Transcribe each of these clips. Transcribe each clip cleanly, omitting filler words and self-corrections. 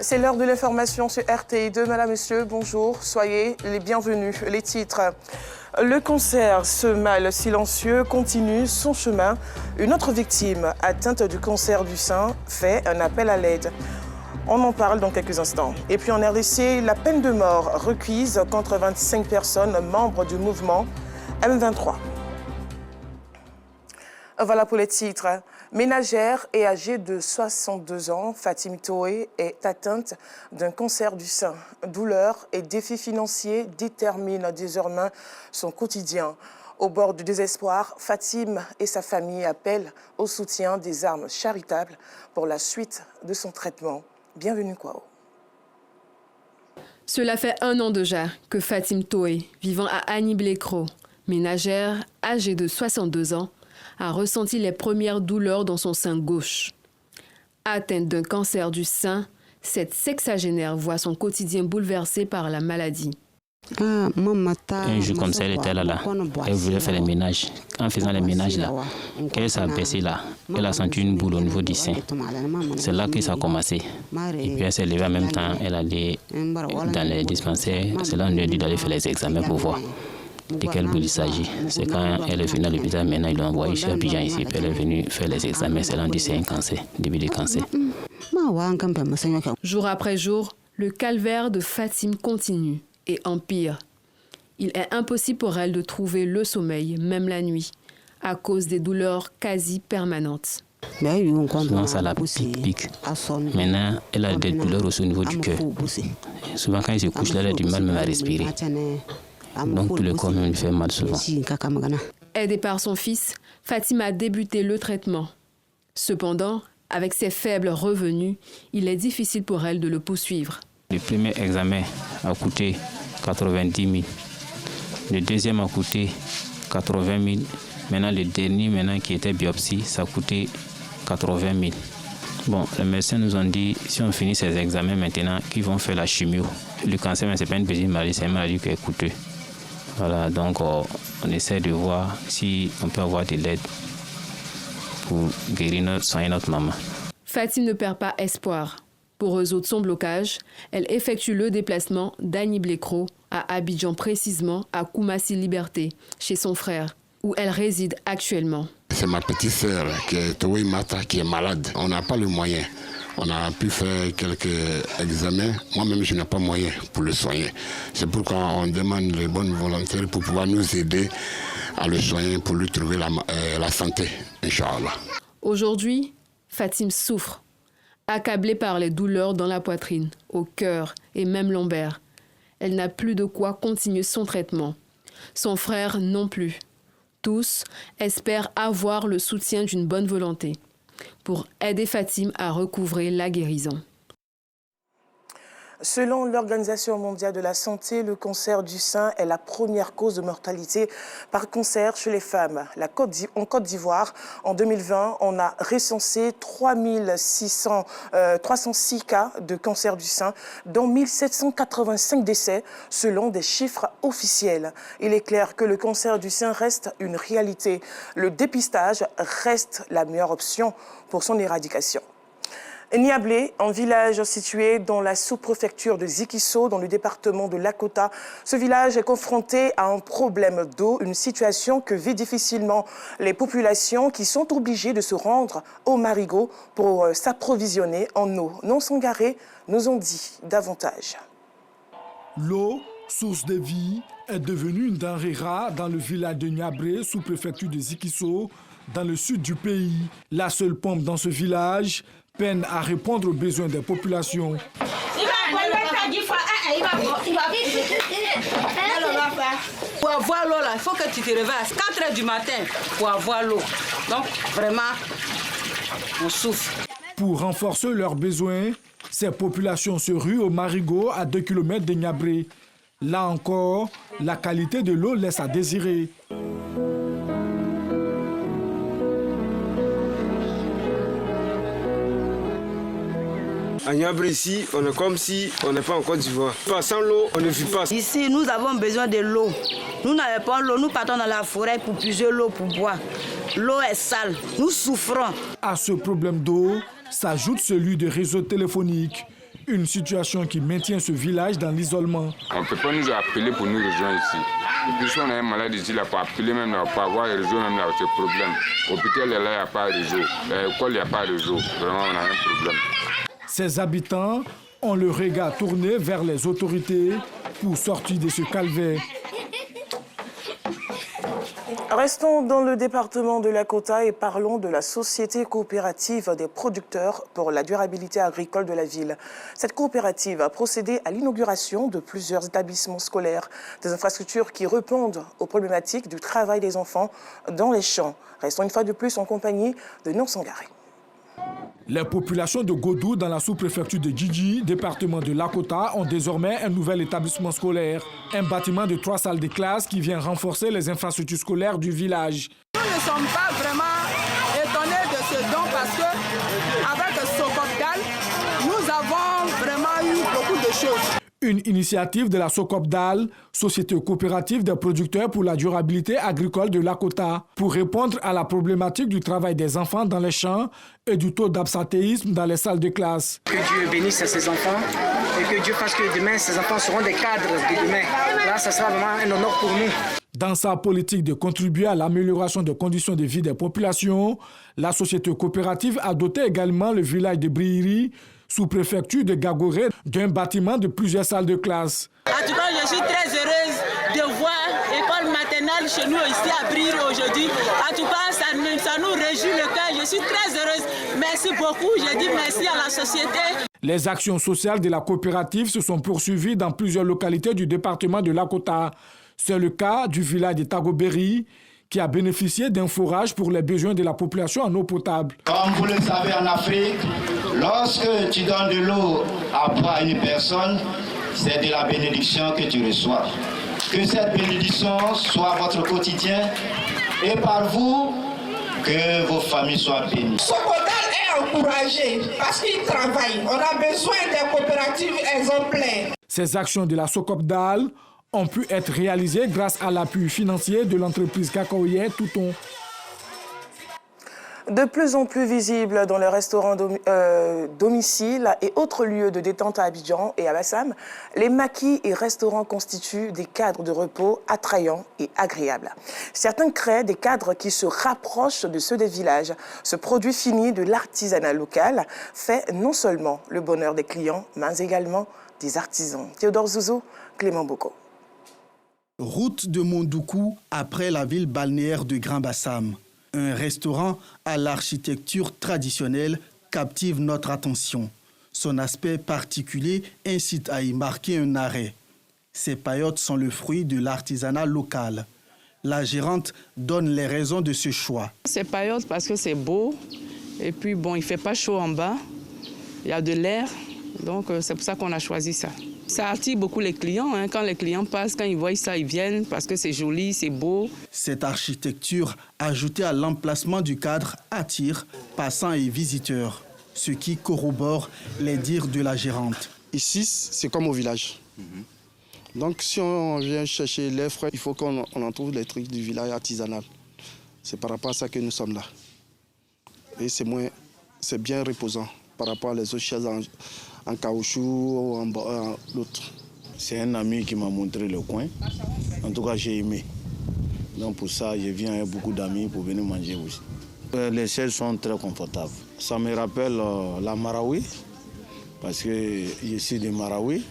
C'est l'heure de l'information sur RTI2. Madame, Monsieur, bonjour, soyez les bienvenus. Les titres. Le cancer, ce mal silencieux, continue son chemin. Une autre victime atteinte du cancer du sein fait un appel à l'aide. On en parle dans quelques instants. Et puis en RDC, la peine de mort requise contre 25 personnes membres du mouvement M23. Voilà pour les titres. Ménagère et âgée de 62 ans, Fatim Toé est atteinte d'un cancer du sein. Douleurs et défis financiers déterminent désormais son quotidien. Au bord du désespoir, Fatim et sa famille appellent au soutien des armes charitables pour la suite de son traitement. Bienvenue Kwao. Cela fait 1 an déjà que Fatim Toé, vivant à Agny-Blécro, ménagère âgée de 62 ans, a ressenti les premières douleurs dans son sein gauche. Atteinte d'un cancer du sein, cette sexagénaire voit son quotidien bouleversé par la maladie. Un jour comme ça, elle était là. Elle voulait faire les ménages. En faisant les ménages là, elle s'est baissée là. Elle a senti une boule au niveau du sein. C'est là que ça a commencé. Et puis elle s'est levée en même temps. Elle allait dans les dispensaires. C'est là qu'on lui a dit d'aller faire les examens pour voir de quelle boule il s'agit. C'est quand elle est venue à l'hôpital, maintenant ils l'ont envoyée chez Abidjan ici. Puis elle est venue faire les examens. C'est là qu'on dit c'est un cancer, début de cancer. Jour après jour, le calvaire de Fatim continue et empire. Il est impossible pour elle de trouver le sommeil, même la nuit, à cause des douleurs quasi permanentes. Souvent ça la pique. Maintenant, elle a des douleurs aussi au niveau du cœur. Souvent quand elle se couche là, elle a du mal même à respirer. Donc tout le corps même lui fait mal souvent. Aidée par son fils, Fatim a débuté le traitement. Cependant, avec ses faibles revenus, il est difficile pour elle de le poursuivre. Le premier examen a coûté 90 000. Le deuxième a coûté 80 000. Maintenant, le dernier qui était biopsie, ça a coûté 80 000. Bon, les médecins nous ont dit, si on finit ces examens maintenant, qu'ils vont faire la chimio. Le cancer, ce n'est pas une petite maladie, c'est une maladie qui est coûteuse. Voilà, donc on essaie de voir si on peut avoir de l'aide pour guérir, soigner notre maman. Fatim ne perd pas espoir. Pour résoudre son blocage, elle effectue le déplacement d'Agny-Blécro à Abidjan, précisément à Koumassi Liberté, chez son frère, où elle réside actuellement. C'est ma petite sœur qui est Toé Mata, qui est malade. On n'a pas le moyen. On a pu faire quelques examens. Moi-même, je n'ai pas moyen pour le soigner. C'est pourquoi on demande les bonnes volontaires pour pouvoir nous aider à le soigner, pour lui trouver la santé, Inch'Allah. Aujourd'hui, Fatim souffre, accablée par les douleurs dans la poitrine, au cœur et même lombaire. Elle n'a plus de quoi continuer son traitement. Son frère non plus. Tous espèrent avoir le soutien d'une bonne volonté pour aider Fatim à recouvrer la guérison. Selon l'Organisation mondiale de la santé, le cancer du sein est la première cause de mortalité par cancer chez les femmes. En Côte d'Ivoire, en 2020, on a recensé 306 cas de cancer du sein, dont 1785 décès selon des chiffres officiels. Il est clair que le cancer du sein reste une réalité. Le dépistage reste la meilleure option pour son éradication. Niablé, un village situé dans la sous-préfecture de Zikisso, dans le département de Lakota. Ce village est confronté à un problème d'eau, une situation que vivent difficilement les populations qui sont obligées de se rendre au Marigot pour s'approvisionner en eau. Non Sangaré nous en dit davantage. L'eau, source de vie, est devenue une denrée rare dans le village de Niablé, sous-préfecture de Zikisso, dans le sud du pays. La seule pompe dans ce village peine à répondre aux besoins des populations. Pour avoir l'eau, il faut que tu te réveilles à 4 h du matin pour avoir l'eau. Donc, vraiment, on souffre. Pour renforcer leurs besoins, ces populations se ruent au Marigot à 2 km de Niablé. Là encore, la qualité de l'eau laisse à désirer. À Niablé ici, on est comme si on n'est pas en Côte d'Ivoire. Sans l'eau, on ne vit pas. Ici, nous avons besoin de l'eau. Nous n'avons pas l'eau, nous partons dans la forêt pour puiser l'eau pour boire. L'eau est sale, nous souffrons. À ce problème d'eau s'ajoute celui des réseaux téléphoniques. Une situation qui maintient ce village dans l'isolement. On ne peut pas nous appeler pour nous rejoindre ici. Et puis si on a un malade ici, là, pour appeler même, pour avoir un réseau, même là, c'est problème. L'hôpital là, il n'y a pas de réseau. L'école, il n'y a pas de réseau. Vraiment, on a un problème. Ces habitants ont le regard tourné vers les autorités pour sortir de ce calvaire. Restons dans le département de Lakota et parlons de la Société coopérative des producteurs pour la durabilité agricole de la ville. Cette coopérative a procédé à l'inauguration de plusieurs établissements scolaires, des infrastructures qui répondent aux problématiques du travail des enfants dans les champs. Restons une fois de plus en compagnie de Non Sangaré. Les populations de Godou, dans la sous-préfecture de Djidji, département de Lakota, ont désormais un nouvel établissement scolaire. Un bâtiment de 3 salles de classe qui vient renforcer les infrastructures scolaires du village. Nous ne sommes pas vraiment étonnés de ce don parce qu'avec Socopdal, nous avons vraiment eu beaucoup de choses. Une initiative de la Socopdal, Société coopérative des producteurs pour la durabilité agricole de Lakota, pour répondre à la problématique du travail des enfants dans les champs et du taux d'absentéisme dans les salles de classe. Que Dieu bénisse ces enfants et que Dieu fasse que demain, ces enfants seront des cadres de demain. Là, ça sera vraiment un honneur pour nous. Dans sa politique de contribuer à l'amélioration des conditions de vie des populations, la Société coopérative a doté également le village de Brihiri, sous-préfecture de Gagoré, d'un bâtiment de plusieurs salles de classe. En tout cas, je suis très heureuse de voir l'école maternelle chez nous ici à Brihiri aujourd'hui. En tout cas, ça nous réjouit le cœur. Je suis très heureuse. Merci beaucoup. Je dis merci à la société. Les actions sociales de la coopérative se sont poursuivies dans plusieurs localités du département de Lakota. C'est le cas du village de Tagoberi, qui a bénéficié d'un forage pour les besoins de la population en eau potable. Comme vous le savez en Afrique, lorsque tu donnes de l'eau à boire à une personne, c'est de la bénédiction que tu reçois. Que cette bénédiction soit votre quotidien et par vous, que vos familles soient bénies. Socopdal est encouragé parce qu'il travaille. On a besoin des coopératives exemplaires. Ces actions de la Socopdal ont pu être réalisées grâce à l'appui financier de l'entreprise cacaoyère Touton. De plus en plus visible dans les restaurants domiciles et autres lieux de détente à Abidjan et à Bassam, les maquis et restaurants constituent des cadres de repos attrayants et agréables. Certains créent des cadres qui se rapprochent de ceux des villages. Ce produit fini de l'artisanat local fait non seulement le bonheur des clients, mais également des artisans. Théodore Zouzou, Clément Boko. Route de Mondoukou, après la ville balnéaire de Grand Bassam. Un restaurant à l'architecture traditionnelle captive notre attention. Son aspect particulier incite à y marquer un arrêt. Ces paillotes sont le fruit de l'artisanat local. La gérante donne les raisons de ce choix. Ces paillotes parce que c'est beau et puis bon, il ne fait pas chaud en bas, il y a de l'air, donc c'est pour ça qu'on a choisi ça. Ça attire beaucoup les clients. Quand les clients passent, quand ils voient ça, ils viennent parce que c'est joli, c'est beau. Cette architecture, ajoutée à l'emplacement du cadre, attire passants et visiteurs, ce qui corrobore les dires de la gérante. Ici, c'est comme au village. Donc, si on vient chercher les frais, il faut qu'on en trouve les trucs du village artisanal. C'est par rapport à ça que nous sommes là. Et c'est bien reposant par rapport à les autres chaises en caoutchouc ou en l'autre. C'est un ami qui m'a montré le coin. En tout cas, j'ai aimé. Donc pour ça, je viens avec beaucoup d'amis pour venir manger aussi. Les chaises sont très confortables. Ça me rappelle la Marawi, parce que je suis de Marawi,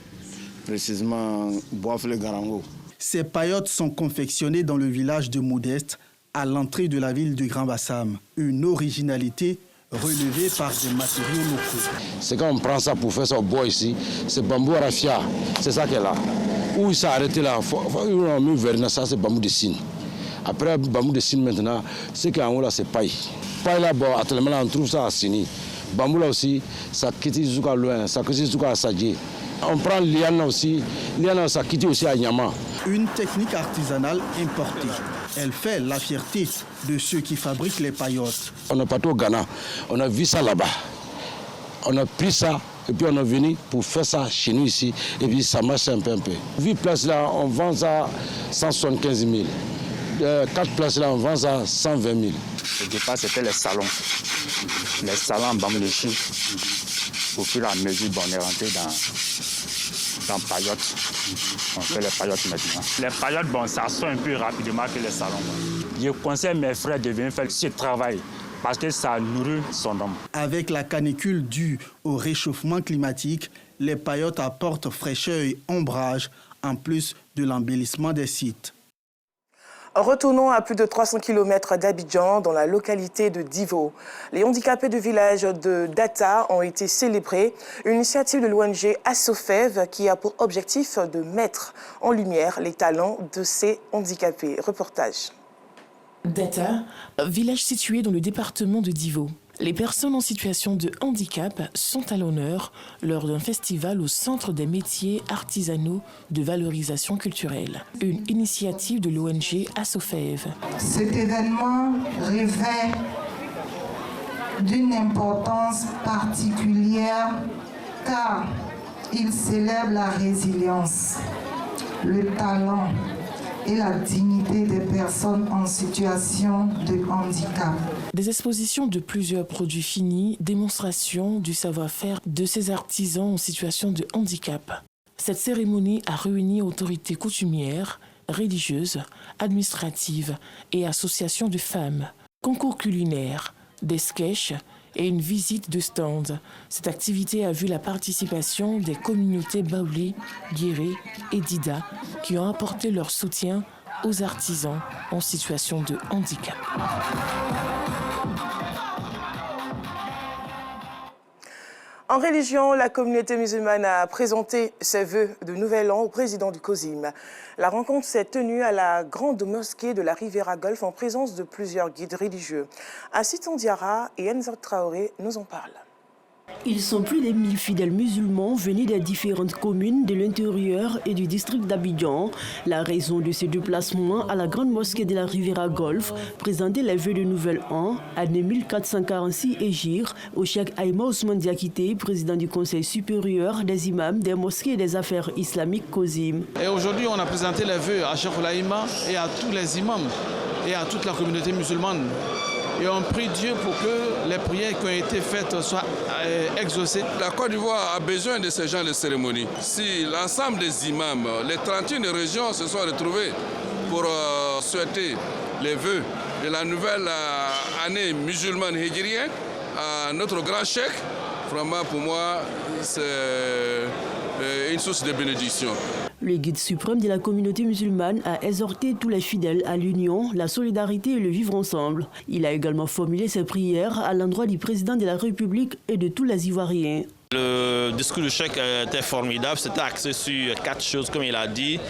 précisément Boaf-le-Garango. Ces paillotes sont confectionnées dans le village de Modeste, à l'entrée de la ville de Grand Bassam. Une originalité relevé par des matériaux locaux. C'est quand on prend ça pour faire ça au bois ici, c'est bambou raffia, c'est ça qui est là. Où il s'est arrêté là, on a mis vernis, ça c'est bambou de cygne. Après bambou de cygne maintenant, ce qui est en haut là c'est paille. Paille là, bon, actuellement là, on trouve ça à Sini. Bambou là aussi, ça quitte jusqu'à loin, ça quitte jusqu'à Sadji. On prend liana aussi, liana ça quitte aussi à Nyama. Une technique artisanale importée. Elle fait la fierté de ceux qui fabriquent les paillotes. On est parti au Ghana, on a vu ça là-bas. On a pris ça et puis on est venu pour faire ça chez nous ici. Et puis ça marche un peu. 8 places là, on vend ça 175 000. 4 places là, on vend ça 120 000. Au départ, c'était les salons. Les salons en bambou de Chine. Au fur et à mesure, on est rentré dans paillotes. On fait les paillotes maintenant. Les paillotes, ça sort un peu rapidement que les salons. Je conseille mes frères de venir faire ce travail parce que ça nourrit son homme. Avec la canicule due au réchauffement climatique, les paillotes apportent fraîcheur et ombrage, en plus de l'embellissement des sites. Retournons à plus de 300 km d'Abidjan, dans la localité de Divo. Les handicapés du village de Data ont été célébrés. Une initiative de l'ONG Assofev qui a pour objectif de mettre en lumière les talents de ces handicapés. Reportage. Data, village situé dans le département de Divo. Les personnes en situation de handicap sont à l'honneur lors d'un festival au Centre des métiers artisanaux de valorisation culturelle, une initiative de l'ONG Assofev. Cet événement revêt d'une importance particulière car il célèbre la résilience, le talent et la dignité des personnes en situation de handicap. Des expositions de plusieurs produits finis, démonstration du savoir-faire de ces artisans en situation de handicap. Cette cérémonie a réuni autorités coutumières, religieuses, administratives et associations de femmes, concours culinaires, des sketchs et une visite de stands. Cette activité a vu la participation des communautés Baoulé, Guéré et Dida qui ont apporté leur soutien aux artisans en situation de handicap. En religion, la communauté musulmane a présenté ses vœux de nouvel an au président du COSIM. La rencontre s'est tenue à la grande mosquée de la Riviera Golf en présence de plusieurs guides religieux. Assistant Diarra et Enza Traoré nous en parlent. Ils sont plus de 1000 fidèles musulmans venus des différentes communes de l'intérieur et du district d'Abidjan. La raison de ce déplacement à la grande mosquée de la Riviera Golf, présenter les vœux de nouvel an, année 1446 Hégire, au cheikh Aïma Ousmane Diakité, président du Conseil supérieur des imams des mosquées et des affaires islamiques COSIM. Et aujourd'hui, on a présenté les vœux à Cheikh Aïma et à tous les imams et à toute la communauté musulmane. Et on prie Dieu pour que les prières qui ont été faites soient exaucées. La Côte d'Ivoire a besoin de ce genre de cérémonie. Si l'ensemble des imams, les 31 régions se sont retrouvés pour souhaiter les vœux de la nouvelle année musulmane hégirienne à notre grand cheikh, vraiment pour moi, c'est une source de bénédiction. Le guide suprême de la communauté musulmane a exhorté tous les fidèles à l'union, la solidarité et le vivre ensemble. Il a également formulé ses prières à l'endroit du président de la République et de tous les Ivoiriens. Le discours du cheikh était formidable, c'était axé sur 4 choses comme il a dit.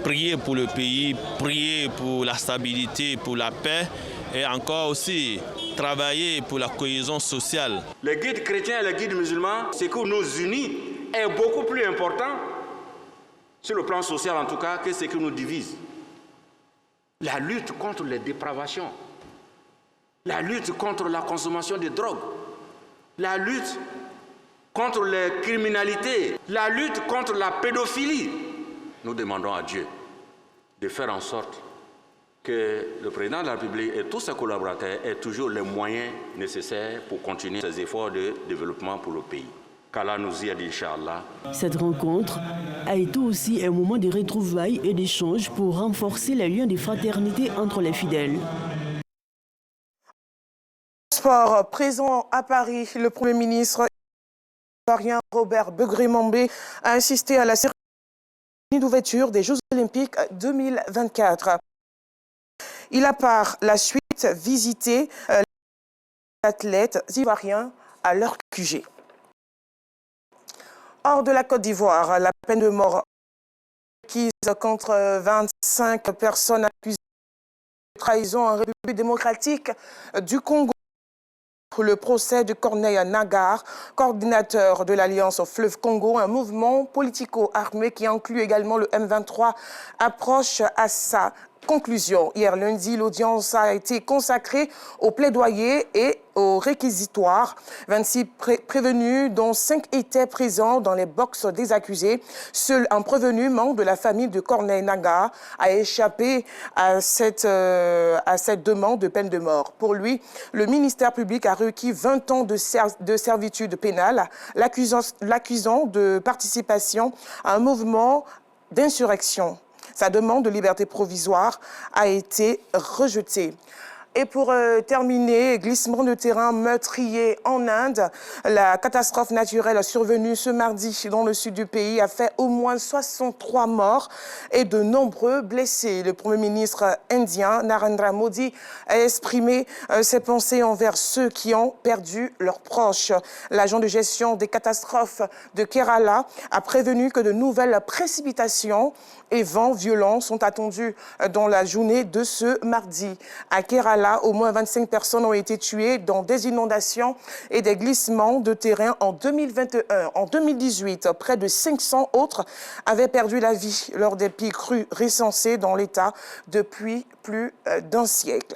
Prier pour le pays, prier pour la stabilité, pour la paix et encore aussi travailler pour la cohésion sociale. Le guide chrétien et le guide musulman, ce qui nous unit est beaucoup plus important sur le plan social en tout cas, que ce qui nous divise. La lutte contre les dépravations, la lutte contre la consommation de drogue, la lutte contre les criminalités, la lutte contre la pédophilie. Nous demandons à Dieu de faire en sorte que le président de la République et tous ses collaborateurs aient toujours les moyens nécessaires pour continuer ces efforts de développement pour le pays. Qu'Allah nous y aide, Inch'Allah. Cette rencontre a été aussi un moment de retrouvailles et d'échanges pour renforcer les liens de fraternité entre les fidèles. Sport, présent à Paris, le Premier ministre ivoirien Robert Begré-Mambé a assisté à la cérémonie d'ouverture des Jeux Olympiques 2024. Il a par la suite visité les athlètes ivoiriens à leur QG. Hors de la Côte d'Ivoire, la peine de mort acquise contre 25 personnes accusées de trahison en République démocratique du Congo. Le procès de Corneille Nagar, coordinateur de l'Alliance Fleuve Congo, un mouvement politico-armé qui inclut également le M23, approche à sa conclusions. Hier lundi, l'audience a été consacrée au plaidoyer et au réquisitoire. 26 prévenus, dont 5 étaient présents dans les boxes des accusés. Seul un prévenu, membre de la famille de Corneille Nangaa, a échappé à cette demande de peine de mort. Pour lui, le ministère public a requis 20 ans de servitude pénale, l'accusant de participation à un mouvement d'insurrection. Sa demande de liberté provisoire a été rejetée. Et pour terminer, glissement de terrain meurtrier en Inde. La catastrophe naturelle survenue ce mardi dans le sud du pays a fait au moins 63 morts et de nombreux blessés. Le Premier ministre indien, Narendra Modi, a exprimé ses pensées envers ceux qui ont perdu leurs proches. L'agent de gestion des catastrophes de Kerala a prévenu que de nouvelles précipitations et vents violents sont attendus dans la journée de ce mardi. À Kerala, au moins 25 personnes ont été tuées dans des inondations et des glissements de terrain en 2021. En 2018, près de 500 autres avaient perdu la vie lors des pics crues recensés dans l'État depuis plus d'un siècle.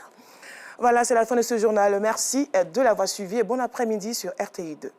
Voilà, c'est la fin de ce journal. Merci de l'avoir suivi et bon après-midi sur RTI2.